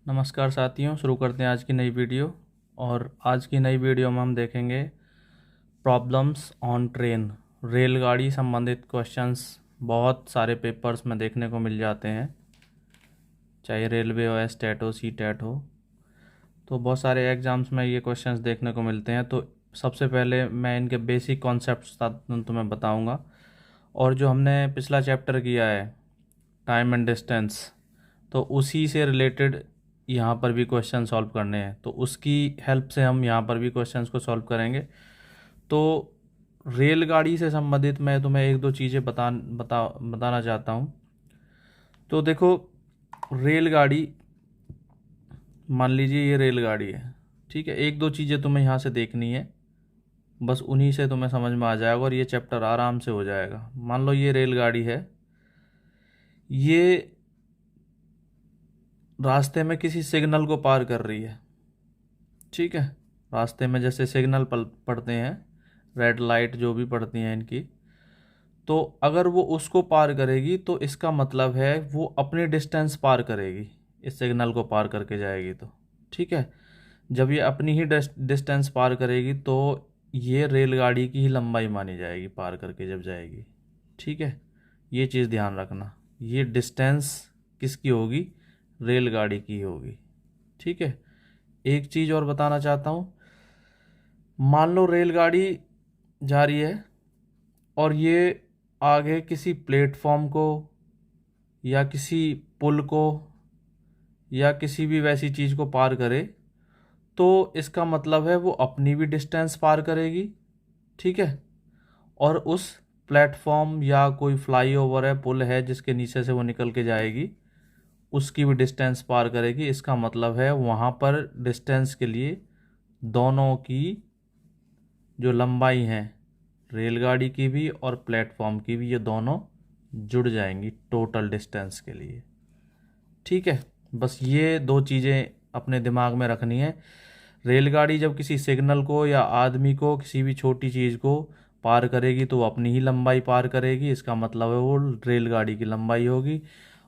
नमस्कार साथियों, शुरू करते हैं आज की नई वीडियो। और आज की नई वीडियो में हम देखेंगे प्रॉब्लम्स ऑन ट्रेन। रेलगाड़ी संबंधित क्वेश्चंस बहुत सारे पेपर्स में देखने को मिल जाते हैं, चाहे रेलवे हो, स्टेट हो, सी टेट हो। तो बहुत सारे एग्ज़ाम्स में ये क्वेश्चंस देखने को मिलते हैं। तो सबसे पहले मैं इनके बेसिक कॉन्सेप्ट्स तुम्हें बताऊंगा। और जो हमने पिछला चैप्टर किया है टाइम एंड डिस्टेंस, तो उसी से रिलेटेड यहाँ पर भी क्वेश्चन सॉल्व करने हैं। तो उसकी हेल्प से हम यहाँ पर भी क्वेश्चंस को सॉल्व करेंगे। तो रेलगाड़ी से संबंधित मैं तुम्हें एक दो चीज़ें बताना चाहता हूँ। तो देखो, रेलगाड़ी, मान लीजिए ये रेलगाड़ी है, ठीक है। एक दो चीज़ें तुम्हें यहाँ से देखनी है, बस उन्हीं से तुम्हें समझ में आ जाएगा और ये चैप्टर आराम से हो जाएगा। मान लो ये रेलगाड़ी है, ये रास्ते में किसी सिग्नल को पार कर रही है, ठीक है। रास्ते में जैसे सिग्नल पड़ते हैं, रेड लाइट जो भी पड़ती हैं इनकी, तो अगर वो उसको पार करेगी तो इसका मतलब है वो अपनी डिस्टेंस पार करेगी, इस सिग्नल को पार करके जाएगी तो, ठीक है। जब ये अपनी ही डिस्टेंस पार करेगी तो ये रेलगाड़ी की ही लंबाई मानी जाएगी पार करके जब जाएगी, ठीक है। ये चीज़ ध्यान रखना, ये डिस्टेंस किसकी होगी? रेलगाड़ी की होगी, ठीक है। एक चीज़ और बताना चाहता हूँ, मान लो रेलगाड़ी जा रही है और ये आगे किसी प्लेटफॉर्म को या किसी पुल को या किसी भी वैसी चीज़ को पार करे, तो इसका मतलब है वो अपनी भी डिस्टेंस पार करेगी, ठीक है। और उस प्लेटफॉर्म या कोई फ्लाईओवर है, पुल है जिसके नीचे से वो निकल के जाएगी, उसकी भी डिस्टेंस पार करेगी। इसका मतलब है वहाँ पर डिस्टेंस के लिए दोनों की जो लंबाई है, रेलगाड़ी की भी और प्लेटफॉर्म की भी, ये दोनों जुड़ जाएंगी टोटल डिस्टेंस के लिए, ठीक है। बस ये दो चीज़ें अपने दिमाग में रखनी है। रेलगाड़ी जब किसी सिग्नल को या आदमी को, किसी भी छोटी चीज़ को पार करेगी तो वो अपनी ही लंबाई पार करेगी, इसका मतलब है वो रेलगाड़ी की लंबाई होगी।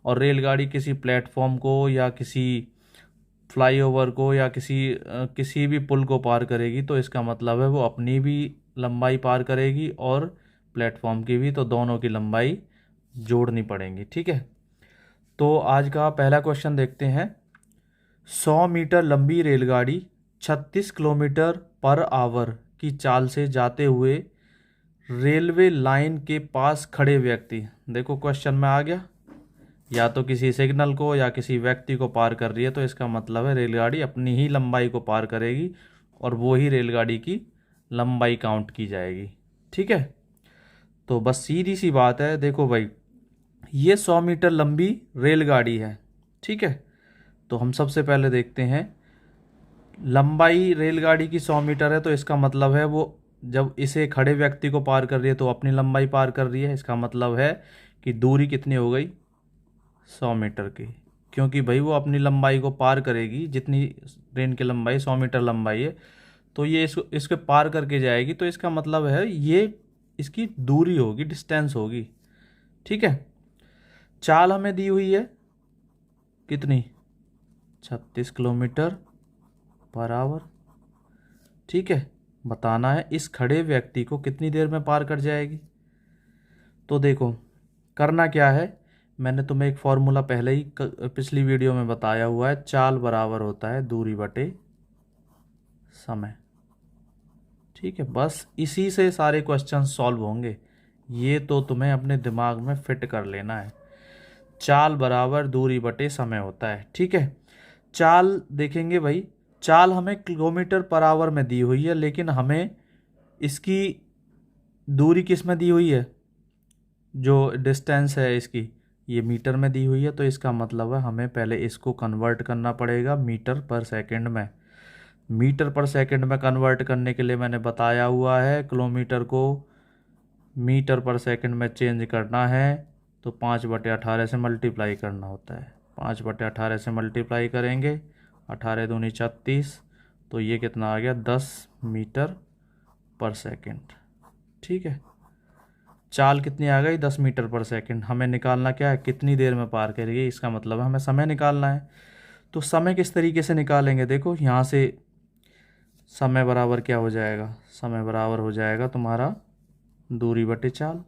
और रेलगाड़ी किसी प्लेटफॉर्म को या किसी फ्लाईओवर को या किसी भी पुल को पार करेगी तो इसका मतलब है वो अपनी भी लंबाई पार करेगी और प्लेटफॉर्म की भी, तो दोनों की लंबाई जोड़नी पड़ेगी, ठीक है। तो आज का पहला क्वेश्चन देखते हैं। 100 मीटर लंबी रेलगाड़ी 36 किलोमीटर पर आवर की चाल से जाते हुए रेलवे लाइन के पास खड़े व्यक्ति, देखो क्वेश्चन में आ गया, या तो किसी सिग्नल को या किसी व्यक्ति को पार कर रही है, तो इसका मतलब है रेलगाड़ी अपनी ही लंबाई को पार करेगी और वो ही रेलगाड़ी की लंबाई काउंट की जाएगी, ठीक है। तो बस सीधी सी बात है, देखो भाई, ये 100 मीटर लंबी रेलगाड़ी है, ठीक है। तो हम सबसे पहले देखते हैं, लंबाई रेलगाड़ी की 100 मीटर है, तो इसका मतलब है वो जब इसे खड़े व्यक्ति को पार कर रही है तो अपनी लंबाई पार कर रही है। इसका मतलब है कि दूरी कितनी हो गई? 100 मीटर की, क्योंकि भाई वो अपनी लंबाई को पार करेगी, जितनी ट्रेन की लंबाई 100 मीटर लंबाई है, तो ये इसके पार करके जाएगी, तो इसका मतलब है ये इसकी दूरी होगी, डिस्टेंस होगी, ठीक है। चाल हमें दी हुई है कितनी? 36 किलोमीटर पर आवर, ठीक है। बताना है इस खड़े व्यक्ति को कितनी देर में पार कर जाएगी। तो देखो, करना क्या है, मैंने तुम्हें एक फॉर्मूला पहले ही पिछली वीडियो में बताया हुआ है, चाल बराबर होता है दूरी बटे समय, ठीक है। बस इसी से सारे क्वेश्चन सॉल्व होंगे, ये तो तुम्हें अपने दिमाग में फिट कर लेना है। चाल बराबर दूरी बटे समय होता है, ठीक है। चाल देखेंगे भाई, चाल हमें किलोमीटर पर आवर में दी हुई है, लेकिन हमें इसकी दूरी किस में दी हुई है? जो डिस्टेंस है इसकी, ये मीटर में दी हुई है, तो इसका मतलब है हमें पहले इसको कन्वर्ट करना पड़ेगा मीटर पर सेकंड में। मीटर पर सेकंड में कन्वर्ट करने के लिए मैंने बताया हुआ है, किलोमीटर को मीटर पर सेकंड में चेंज करना है तो 5/18 से मल्टीप्लाई करना होता है। 5/18 से मल्टीप्लाई करेंगे, 18 दूनी 36, तो ये कितना आ गया? 10 मीटर पर सेकंड, ठीक है। चाल कितनी आ गई? 10 मीटर पर सेकंड। हमें निकालना क्या है? कितनी देर में पार करेगी, इसका मतलब है हमें समय निकालना है। तो समय किस तरीके से निकालेंगे, देखो यहाँ से समय बराबर क्या हो जाएगा, समय बराबर हो जाएगा तुम्हारा दूरी बटे चाल।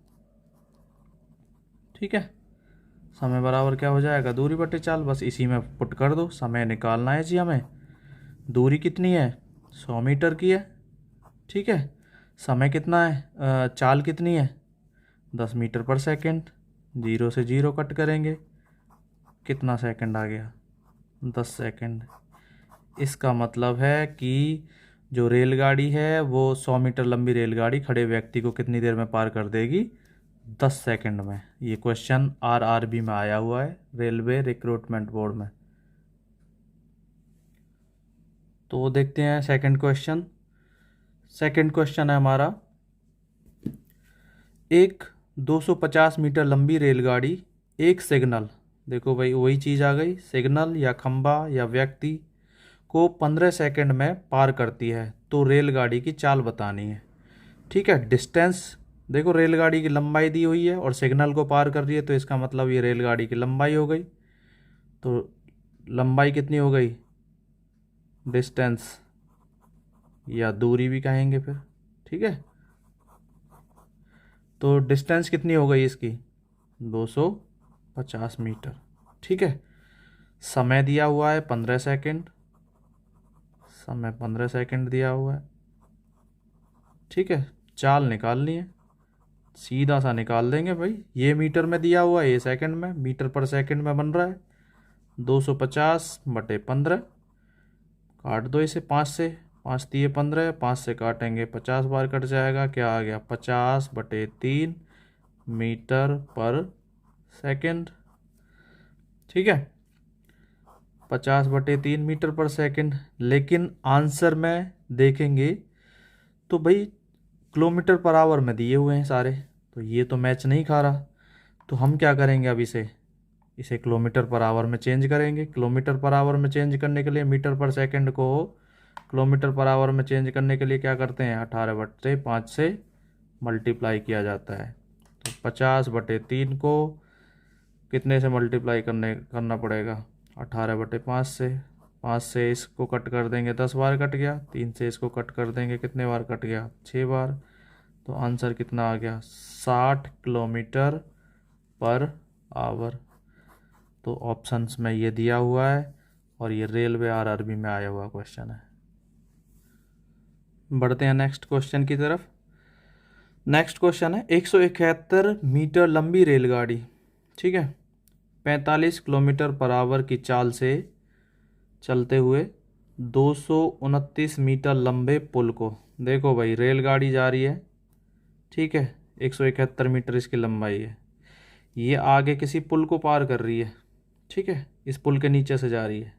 ठीक है, समय बराबर क्या हो जाएगा, दूरी बटे चाल। बस इसी में पुट कर दो, समय निकालना है जी हमें। दूरी कितनी है, 100 मीटर की है। ठीक है, समय कितना है, चाल कितनी है, 10 मीटर पर सेकंड। जीरो से जीरो कट करेंगे, कितना सेकंड आ गया, 10 सेकंड। इसका मतलब है कि जो रेलगाड़ी है वो 100 मीटर लंबी रेलगाड़ी खड़े व्यक्ति को कितनी देर में पार कर देगी, 10 सेकंड में। ये क्वेश्चन आरआरबी में आया हुआ है, रेलवे रिक्रूटमेंट बोर्ड में। तो देखते हैं सेकंड क्वेश्चन। सेकंड क्वेश्चन है हमारा, एक 250 मीटर लंबी रेलगाड़ी एक सिग्नल, देखो भाई वही चीज़ आ गई, सिग्नल या खंबा या व्यक्ति को 15 सेकंड में पार करती है, तो रेलगाड़ी की चाल बतानी है। ठीक है, डिस्टेंस देखो, रेलगाड़ी की लंबाई दी हुई है और सिग्नल को पार कर रही है, तो इसका मतलब ये रेलगाड़ी की लंबाई हो गई। तो लंबाई कितनी हो गई, डिस्टेंस या दूरी भी कहेंगे फिर। ठीक है, तो डिस्टेंस कितनी हो गई इसकी, 250 मीटर। ठीक है, समय दिया हुआ है 15 सेकंड, समय 15 सेकंड दिया हुआ है। ठीक है, चाल निकालनी है, सीधा सा निकाल देंगे भाई। ये मीटर में दिया हुआ है, ये सेकंड में, मीटर पर सेकंड में बन रहा है। 250 बटे 15, काट दो इसे 5 से, 5 दिए 15, 5 से काटेंगे 50 बार कट जाएगा, क्या आ गया 50 बटे 3 मीटर पर सेकंड। ठीक है, 50 बटे 3 मीटर पर सेकंड। लेकिन आंसर में देखेंगे तो भाई किलोमीटर पर आवर में दिए हुए हैं सारे, तो ये तो मैच नहीं खा रहा। तो हम क्या करेंगे, अब इसे किलोमीटर पर आवर में चेंज करेंगे। किलोमीटर पर आवर में चेंज करने के लिए मीटर पर सेकंड को किलोमीटर पर आवर में चेंज करने के लिए क्या करते हैं, 18 बटे 5 से मल्टीप्लाई किया जाता है। तो 50 बटे 3 को कितने से मल्टीप्लाई करना पड़ेगा, 18 बटे 5 से। 5 से इसको कट कर देंगे 10 बार कट गया, 3 से इसको कट कर देंगे कितने बार कट गया, 6 बार। तो आंसर कितना आ गया, 60 किलोमीटर पर आवर। तो ऑप्शंस में ये दिया हुआ है और ये रेलवे आरआरबी में आया हुआ क्वेश्चन है। बढ़ते हैं नेक्स्ट क्वेश्चन की तरफ। नेक्स्ट क्वेश्चन है, 171 मीटर लंबी रेलगाड़ी, ठीक है, 45 किलोमीटर पर आवर की चाल से चलते हुए 229 मीटर लंबे पुल को, देखो भाई रेलगाड़ी जा रही है, ठीक है, 171 मीटर इसकी लंबाई है, ये आगे किसी पुल को पार कर रही है। ठीक है, इस पुल के नीचे से जा रही है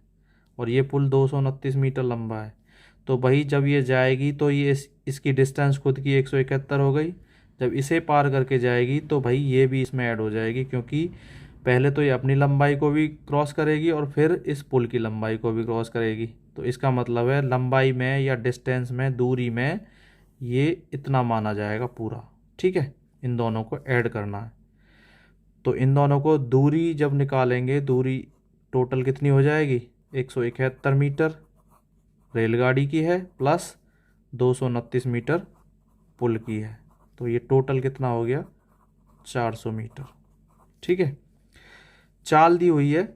और ये पुल 229 मीटर लंबा है। तो भाई जब ये जाएगी तो ये इसकी डिस्टेंस खुद की 171 हो गई। जब इसे पार करके जाएगी तो भाई ये भी इसमें ऐड हो जाएगी, क्योंकि पहले तो ये अपनी लंबाई को भी क्रॉस करेगी और फिर इस पुल की लंबाई को भी क्रॉस करेगी। तो इसका मतलब है लंबाई में या डिस्टेंस में, दूरी में ये इतना माना जाएगा पूरा। ठीक है, इन दोनों को ऐड करना है। तो इन दोनों को दूरी जब निकालेंगे, दूरी टोटल कितनी हो जाएगी, 171 मीटर रेलगाड़ी की है प्लस 229 मीटर पुल की है। तो ये टोटल कितना हो गया, 400 मीटर। ठीक है, चाल दी हुई है,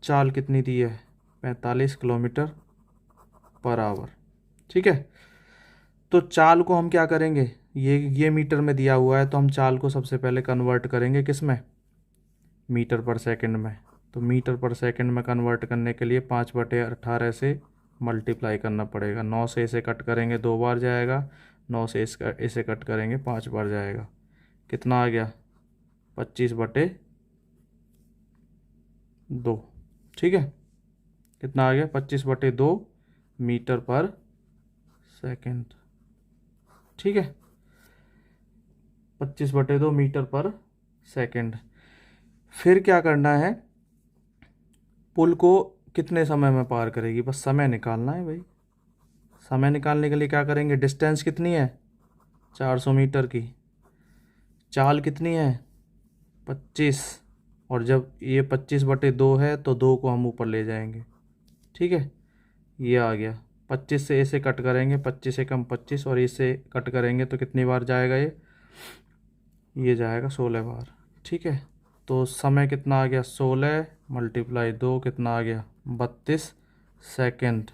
चाल कितनी दी है, 45 किलोमीटर पर आवर। ठीक है, तो चाल को हम क्या करेंगे, ये मीटर में दिया हुआ है, तो हम चाल को सबसे पहले कन्वर्ट करेंगे किस में, मीटर पर सेकंड में। तो मीटर पर सेकंड में कन्वर्ट करने के लिए 5 बटे 18 से मल्टीप्लाई करना पड़ेगा। 9 से इसे कट करेंगे 2 बार जाएगा, 9 से इसे कट करेंगे 5 बार जाएगा, कितना आ गया, 25 बटे 2। ठीक है, कितना आ गया, 25 बटे 2 मीटर पर सेकंड। ठीक है, 25 बटे 2 मीटर पर सेकंड। फिर क्या करना है, पुल को कितने समय में पार करेगी, बस समय निकालना है भाई। समय निकालने के लिए क्या करेंगे, डिस्टेंस कितनी है, 400 मीटर की, चाल कितनी है, 25 और जब ये 25/2 है तो 2 को हम ऊपर ले जाएंगे। ठीक है, ये आ गया। 25 से इसे कट करेंगे, 25 से कम 25, और इसे कट करेंगे तो कितनी बार जाएगा ये जाएगा 16 बार। ठीक है, तो समय कितना आ गया, 16 × 2 कितना आ गया, 32 सेकंड।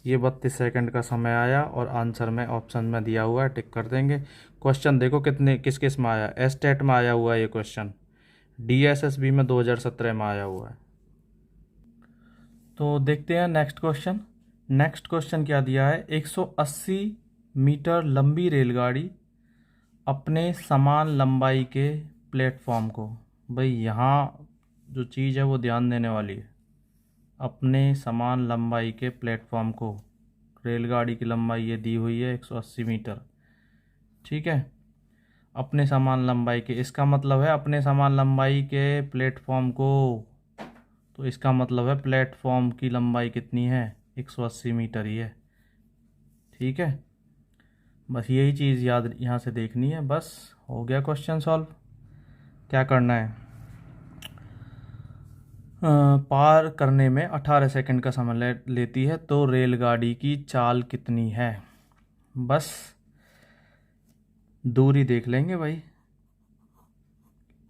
ये 32 सेकंड का समय आया और आंसर में ऑप्शन में दिया हुआ है, टिक कर देंगे। क्वेश्चन देखो कितने किस किस में आया, एस्टेट में आया हुआ है ये क्वेश्चन, DSSB में 2017 में आया हुआ है। तो देखते हैं नेक्स्ट क्वेश्चन। नेक्स्ट क्वेश्चन क्या दिया है, 180 मीटर लंबी रेलगाड़ी अपने समान लंबाई के प्लेटफॉर्म को, भाई यहाँ जो चीज़ है वो ध्यान देने वाली है, अपने समान लंबाई के प्लेटफॉर्म को, रेलगाड़ी की लंबाई ये दी हुई है 180 मीटर। ठीक है, अपने समान लंबाई के, इसका मतलब है अपने समान लंबाई के प्लेटफॉर्म को, तो इसका मतलब है प्लेटफॉर्म की लंबाई कितनी है, 180 मीटर ही है। ठीक है, बस यही चीज़ याद यहाँ से देखनी है, बस हो गया क्वेश्चन सॉल्व। क्या करना है, पार करने में 18 सेकंड का समय लेती है तो रेलगाड़ी की चाल कितनी है, बस दूरी देख लेंगे भाई।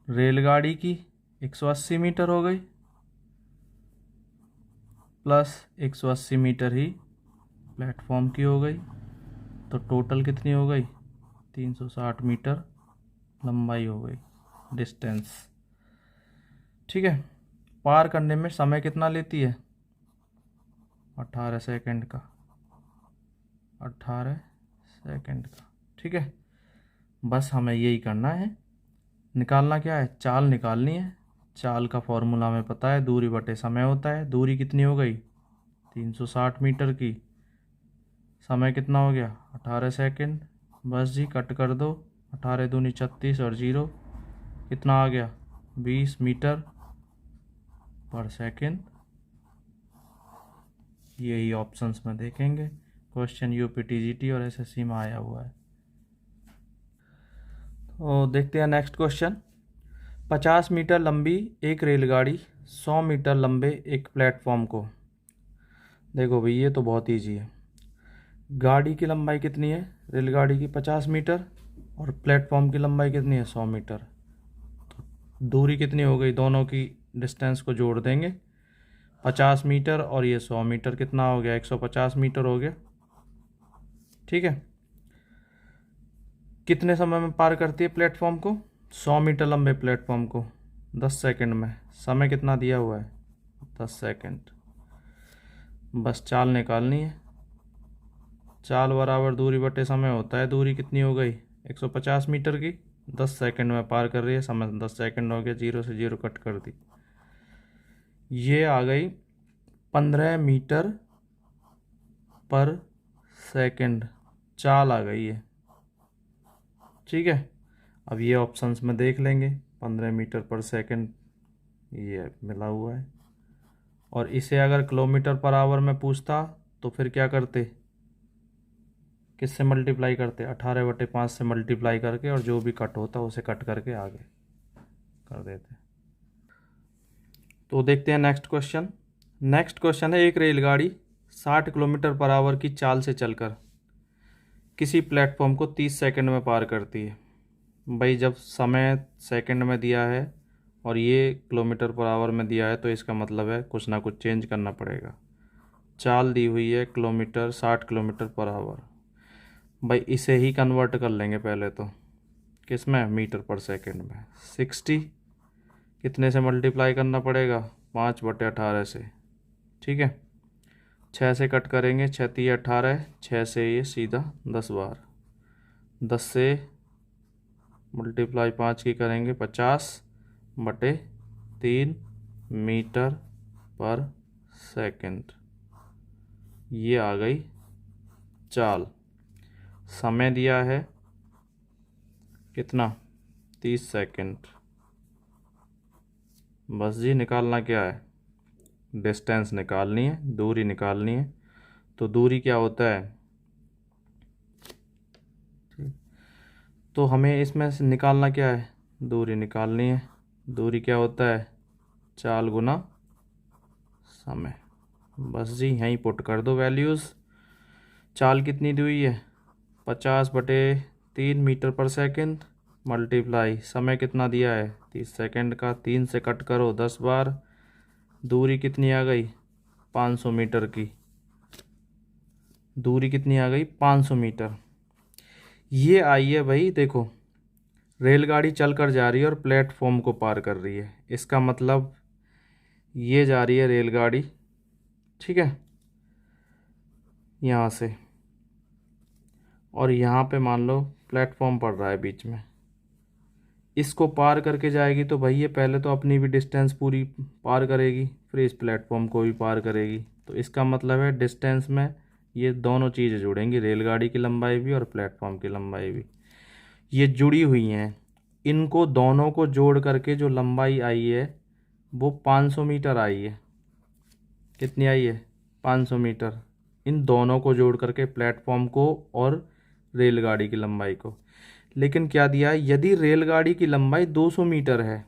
रेलगाड़ी की 180 मीटर हो गई, प्लस 180 मीटर ही प्लेटफॉर्म की हो गई, तो टोटल कितनी हो गई, 360 मीटर लंबाई हो गई, डिस्टेंस। ठीक है, पार करने में समय कितना लेती है, 18 सेकंड का, 18 सेकंड का। ठीक है, बस हमें यही करना है, निकालना क्या है, चाल निकालनी है। चाल का फॉर्मूला हमें पता है, दूरी बटे समय होता है। दूरी कितनी हो गई, 360 मीटर की, समय कितना हो गया, 18 सेकंड। बस जी कट कर दो, 18 दूनी 36 और 0 कितना आ गया, 20 मीटर पर सेकंड। यही ऑप्शंस में देखेंगे, क्वेश्चन UPTGT और SSC में आया हुआ है। तो देखते हैं नेक्स्ट क्वेश्चन। 50 मीटर लंबी एक रेलगाड़ी 100 मीटर लंबे एक प्लेटफॉर्म को, देखो भाई ये तो बहुत ईजी है। गाड़ी की लंबाई कितनी है, रेलगाड़ी की 50 मीटर, और प्लेटफॉर्म की लंबाई कितनी है, 100 मीटर। तो दूरी कितनी हो गई, दोनों की डिस्टेंस को जोड़ देंगे, 50 मीटर और ये 100 मीटर, कितना हो गया, 150 मीटर हो गया। ठीक है, कितने समय में पार करती है प्लेटफॉर्म को, 100 मीटर लंबे प्लेटफॉर्म को 10 सेकंड में। समय कितना दिया हुआ है, 10 सेकंड। बस चाल निकालनी है, चाल बराबर दूरी बटे समय होता है। दूरी कितनी हो गई, 150 मीटर की, 10 सेकंड में पार कर रही है, समय 10 सेकंड हो गया, 0 से 0 कट कर दी, ये आ गई 15 मीटर पर सेकंड, चाल आ गई है। ठीक है, अब ये ऑप्शंस में देख लेंगे, 15 मीटर पर सेकंड ये मिला हुआ है, और इसे अगर किलोमीटर पर आवर में पूछता तो फिर क्या करते, किससे मल्टीप्लाई करते, 18/5 से मल्टीप्लाई करके, और जो भी कट होता उसे कट करके आगे कर देते। तो देखते हैं नेक्स्ट क्वेश्चन। नेक्स्ट क्वेश्चन है, एक रेलगाड़ी 60 किलोमीटर पर आवर की चाल से चलकर किसी प्लेटफॉर्म को 30 सेकंड में पार करती है। भाई जब समय सेकंड में दिया है और ये किलोमीटर पर आवर में दिया है तो इसका मतलब है कुछ ना कुछ चेंज करना पड़ेगा। चाल दी हुई है किलोमीटर, 60 किलोमीटर पर आवर, भाई इसे ही कन्वर्ट कर लेंगे पहले तो, किस में, मीटर पर सेकंड में। 60 कितने से मल्टीप्लाई करना पड़ेगा, 5/18 से। ठीक है, 6 से कट करेंगे, 6 3 18, 6 से ये सीधा 10 बार, 10 से मल्टीप्लाई 5 की करेंगे 50/3 मीटर पर सेकंड। ये आ गई चाल। समय दिया है कितना, 30 सेकंड। बस जी निकालना क्या है, डिस्टेंस निकालनी है, दूरी निकालनी है। तो दूरी क्या होता है, तो हमें इसमें से निकालना क्या है, दूरी निकालनी है। दूरी क्या होता है, चाल गुना समय। बस जी यहीं पुट कर दो वैल्यूज़। चाल कितनी दी हुई है, 50/3 मीटर पर सेकंड, मल्टीप्लाई समय कितना दिया है 30 सेकंड का, 3 से कट करो 10 बार, दूरी कितनी आ गई 500 मीटर की। दूरी कितनी आ गई 500 मीटर। ये आई है भाई, देखो रेलगाड़ी चल कर जा रही है और प्लेटफॉर्म को पार कर रही है। इसका मतलब ये जा रही है रेलगाड़ी, ठीक है, यहाँ से, और यहाँ पे मान लो प्लेटफॉर्म पड़ रहा है बीच में। इसको पार करके जाएगी तो भाई ये पहले तो अपनी भी डिस्टेंस पूरी पार करेगी, फिर इस प्लेटफॉर्म को भी पार करेगी। तो इसका मतलब है डिस्टेंस में ये दोनों चीज़ें जुड़ेंगी, रेलगाड़ी की लंबाई भी और प्लेटफॉर्म की लंबाई भी, ये जुड़ी हुई हैं। इनको दोनों को जोड़ करके जो लंबाई आई है वो 500 मीटर आई है। कितनी आई है 500 मीटर, इन दोनों को जोड़ करके, प्लेटफॉर्म को और रेलगाड़ी की लंबाई को। लेकिन क्या दिया है, यदि रेलगाड़ी की लंबाई 200 मीटर है,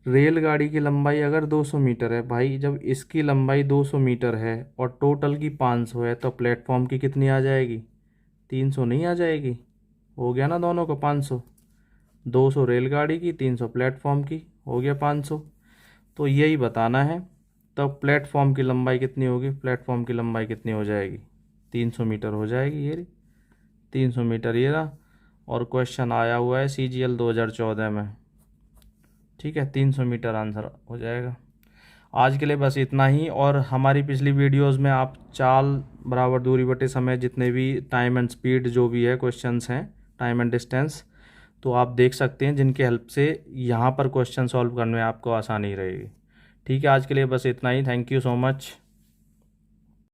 रेलगाड़ी की लंबाई अगर 200 मीटर है भाई, जब इसकी लंबाई 200 मीटर है और टोटल की 500 है, तो प्लेटफॉर्म की कितनी आ जाएगी 300 नहीं आ जाएगी। हो गया ना दोनों को 500, 200 रेलगाड़ी की 300 प्लेटफॉर्म की, हो गया 500। तो यही बताना है। तब प्लेटफॉर्म की लंबाई कितनी होगी, प्लेटफॉर्म की लंबाई कितनी हो जाएगी 300 मीटर हो जाएगी। ये रही 300 मीटर ये रहा। और क्वेश्चन आया हुआ है CGL 2014 में, ठीक है, 300 मीटर आंसर हो जाएगा। आज के लिए बस इतना ही। और हमारी पिछली वीडियोस में आप चाल बराबर दूरी बटे समय, जितने भी टाइम एंड स्पीड जो भी है क्वेश्चंस हैं, टाइम एंड डिस्टेंस, तो आप देख सकते हैं, जिनके हेल्प से यहाँ पर क्वेश्चन सॉल्व करने में आपको आसानी रहेगी। ठीक है, आज के लिए बस इतना ही। Thank you so much.